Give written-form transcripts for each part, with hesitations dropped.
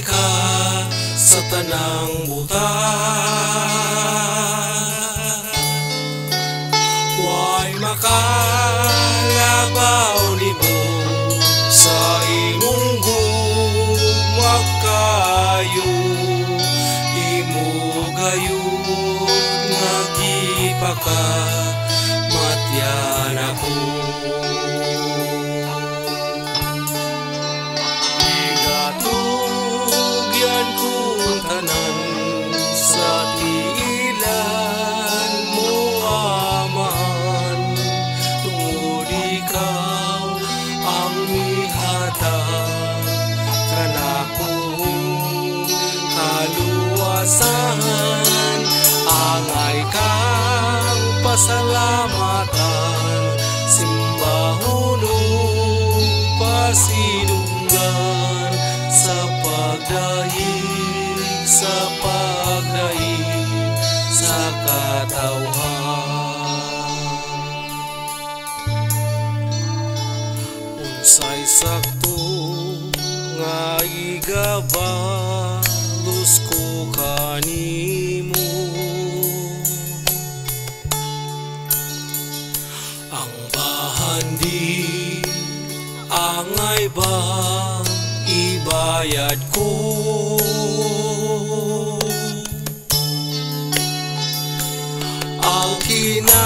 ka sa tanang butan. Huwag makalabaw nimo sa imong gugma kayo, imo gayud nga gipaka matyan ako. Igatugyan kong tanan sa tiilan mo aman, tungod ikaw ang mihatag kanakong kaluwasan. Angay kang pasalamatan, simbahon o pasidunggan sa pagdaig sa katawhan. Unsay sakto nga igabalos ko kanimo, ang bahandi angay ba ibayad ko? Ang kinabuhi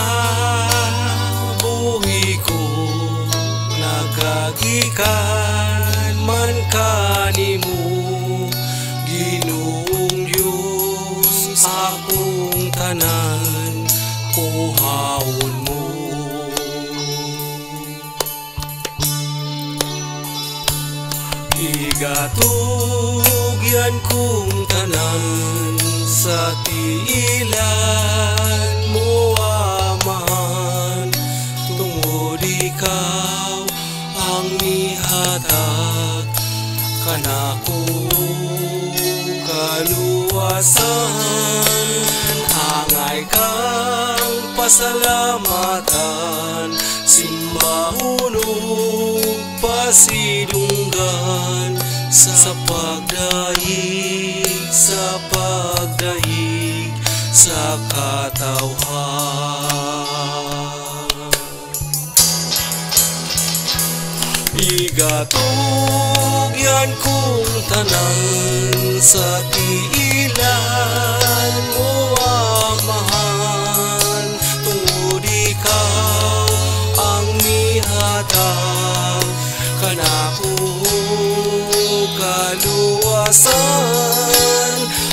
ko nagagikan man kanimo, Ginoong Diyos akong tanan kuhawon mo. Igatugyan kong tanan sa tiilan mo aman, tungod ikaw ang mihatag kanakong kaluwasan. Angay kang pasalamatan, simbahon o pasidunggan sa pagdaig sa katawhan. Igatugyan kong tanan sa tiilan mo amahan, tungod ikaw ang mihatag kanakong kaluwasan.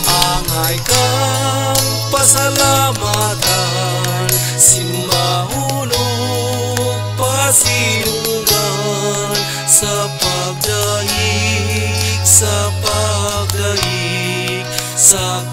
Angay kang pasalamatan, simbahon o pasidunggan sa pagdaig sa